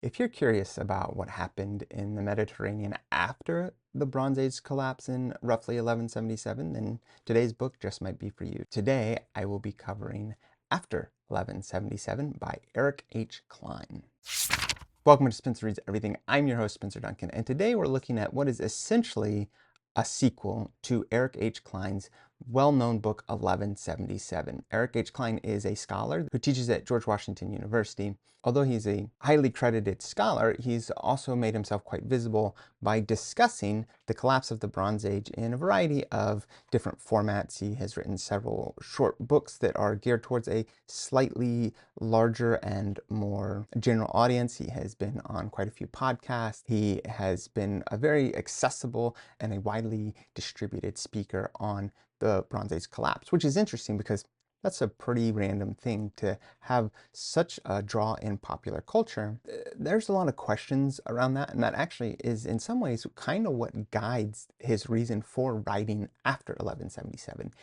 If you're curious about what happened in the Mediterranean after the Bronze Age collapse in roughly 1177, then today's book just might be for you. Today, I will be covering After 1177 by Eric H. Cline. Welcome to Spencer Reads Everything. I'm your host, Spencer Duncan, and today we're looking at what is essentially a sequel to Eric H. Cline's well-known book 1177. Eric H. Cline is a scholar who teaches at George Washington University. Although he's a highly credited scholar, he's also made himself quite visible by discussing the collapse of the Bronze Age in a variety of different formats. He has written several short books that are geared towards a slightly larger and more general audience. He has been on quite a few podcasts. He has been a very accessible and a widely distributed speaker on the Bronze Age collapse, which is interesting because that's a pretty random thing to have such a draw in popular culture. There's a lot of questions around that, and that actually is in some ways kind of what guides his reason for writing after 1177.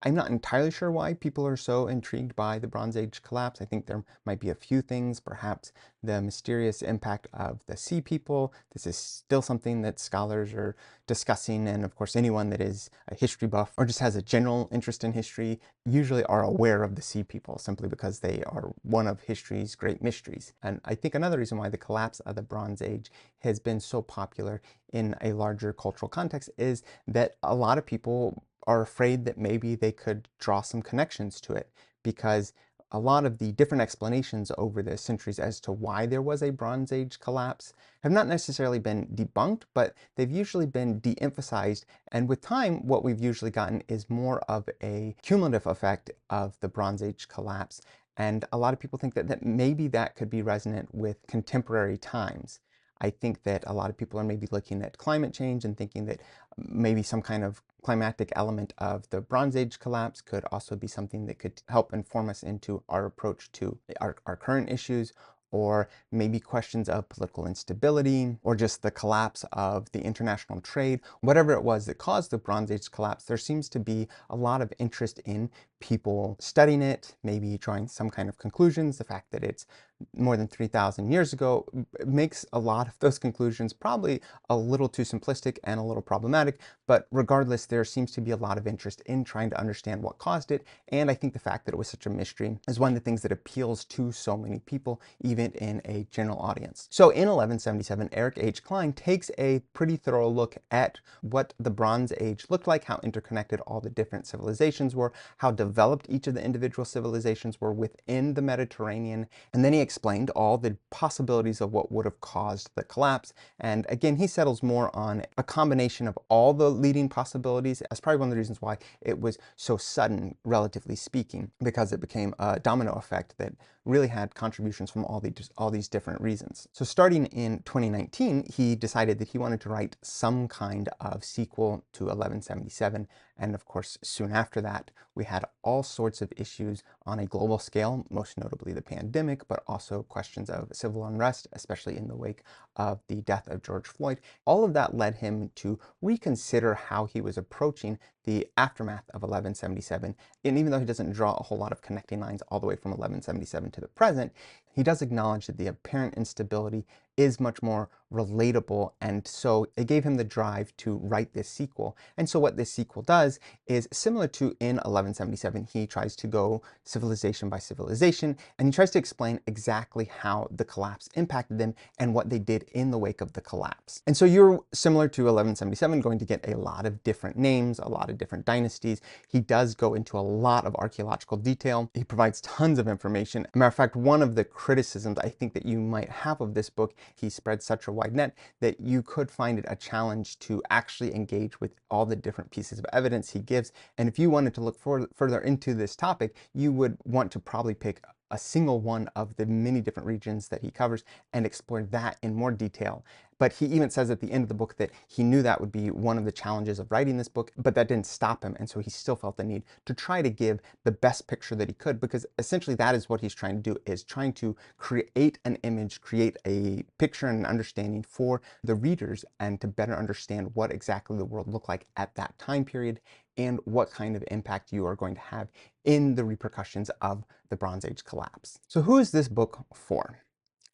I'm not entirely sure why people are so intrigued by the Bronze Age collapse. I think there might be a few things, perhaps the mysterious impact of the Sea People. This is still something that scholars are discussing, and of course anyone that is a history buff or just has a general interest in history usually are aware of the Sea People simply because they are one of history's great mysteries. And I think another reason why the collapse of the Bronze Age has been so popular in a larger cultural context is that a lot of people are afraid that maybe they could draw some connections to it, because a lot of the different explanations over the centuries as to why there was a Bronze Age collapse have not necessarily been debunked, but they've usually been de-emphasized. And with time, what we've usually gotten is more of a cumulative effect of the Bronze Age collapse. And a lot of people think that maybe that could be resonant with contemporary times. I think that a lot of people are maybe looking at climate change and thinking that maybe some kind of climatic element of the Bronze Age collapse could also be something that could help inform us into our approach to our current issues, or maybe questions of political instability, or just the collapse of the international trade. Whatever it was that caused the Bronze Age collapse, there seems to be a lot of interest in people studying it, maybe drawing some kind of conclusions. The fact that it's more than 3,000 years ago makes a lot of those conclusions probably a little too simplistic and a little problematic, but regardless, there seems to be a lot of interest in trying to understand what caused it, and I think the fact that it was such a mystery is one of the things that appeals to so many people, even in a general audience. So in 1177, Eric H. Cline takes a pretty thorough look at what the Bronze Age looked like, how interconnected all the different civilizations were, how developed each of the individual civilizations were within the Mediterranean, and then he explained all the possibilities of what would have caused the collapse. And again, he settles more on a combination of all the leading possibilities. That's probably one of the reasons why it was so sudden, relatively speaking, because it became a domino effect that really had contributions from all these different reasons. So starting in 2019, he decided that he wanted to write some kind of sequel to 1177. And of course, soon after that, we had all sorts of issues on a global scale, most notably the pandemic, but also questions of civil unrest, especially in the wake of the death of George Floyd. All of that led him to reconsider how he was approaching the aftermath of 1177. And even though he doesn't draw a whole lot of connecting lines all the way from 1177 to the present, he does acknowledge that the apparent instability is much more relatable, and so it gave him the drive to write this sequel. And so what this sequel does is similar to in 1177, he tries to go civilization by civilization, and he tries to explain exactly how the collapse impacted them and what they did in the wake of the collapse. And so you're, similar to 1177, going to get a lot of different names, a lot of different dynasties. He does go into a lot of archaeological detail. He provides tons of information. As a matter of fact, one of the criticisms I think that you might have of this book, he spreads such a wide net that you could find it a challenge to actually engage with all the different pieces of evidence he gives. And if you wanted to look further into this topic, you would want to probably pick a single one of the many different regions that he covers and explore that in more detail. But he even says at the end of the book that he knew that would be one of the challenges of writing this book, but that didn't stop him. And so he still felt the need to try to give the best picture that he could, because essentially that is what he's trying to do, is trying to create an image, create a picture and an understanding for the readers, and to better understand what exactly the world looked like at that time period and what kind of impact you are going to have in the repercussions of the Bronze Age collapse. So who is this book for?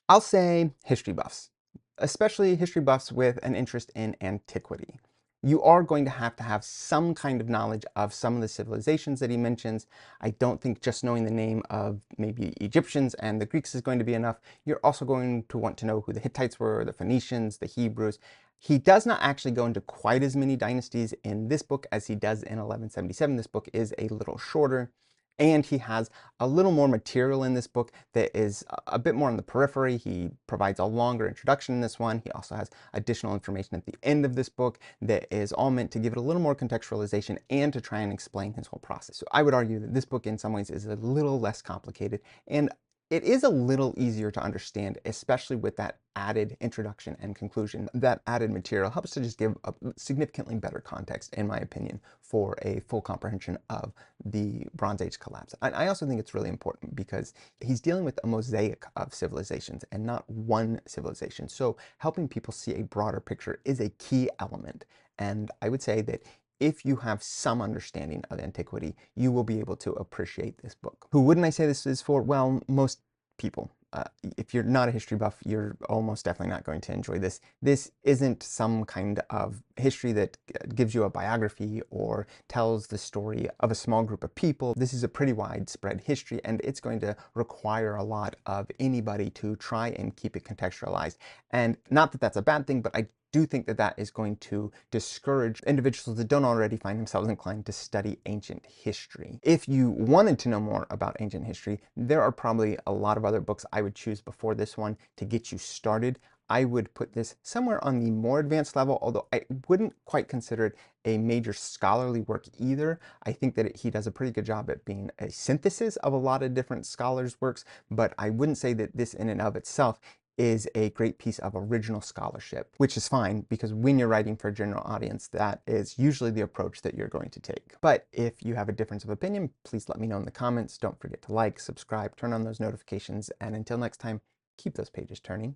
I'll say history buffs, especially history buffs with an interest in antiquity. You are going to have some kind of knowledge of some of the civilizations that he mentions. I don't think just knowing the name of maybe Egyptians and the Greeks is going to be enough. You're also going to want to know who the Hittites were, the Phoenicians, the Hebrews. He does not actually go into quite as many dynasties in this book as he does in 1177. This book is a little shorter. And he has a little more material in this book that is a bit more on the periphery. He provides a longer introduction in this one. He also has additional information at the end of this book that is all meant to give it a little more contextualization and to try and explain his whole process. So I would argue that this book in some ways is a little less complicated, and it is a little easier to understand, especially with that added introduction and conclusion. That added material helps to just give a significantly better context, in my opinion, for a full comprehension of the Bronze Age collapse. And I also think it's really important because he's dealing with a mosaic of civilizations and not one civilization. So helping people see a broader picture is a key element. And I would say that if you have some understanding of antiquity, you will be able to appreciate this book. Who wouldn't I say this is for? Well, most people. If you're not a history buff, you're almost definitely not going to enjoy this. This isn't some kind of history that gives you a biography or tells the story of a small group of people. This is a pretty widespread history, and it's going to require a lot of anybody to try and keep it contextualized. And not that that's a bad thing, but I do think that that is going to discourage individuals that don't already find themselves inclined to study ancient history. If you wanted to know more about ancient history, there are probably a lot of other books I would choose before this one to get you started. I would put this somewhere on the more advanced level, although I wouldn't quite consider it a major scholarly work either. I think that he does a pretty good job at being a synthesis of a lot of different scholars' works, but I wouldn't say that this in and of itself is a great piece of original scholarship, which is fine because when you're writing for a general audience, that is usually the approach that you're going to take. But if you have a difference of opinion, please let me know in the comments. Don't forget to like, subscribe, turn on those notifications, and until next time, keep those pages turning.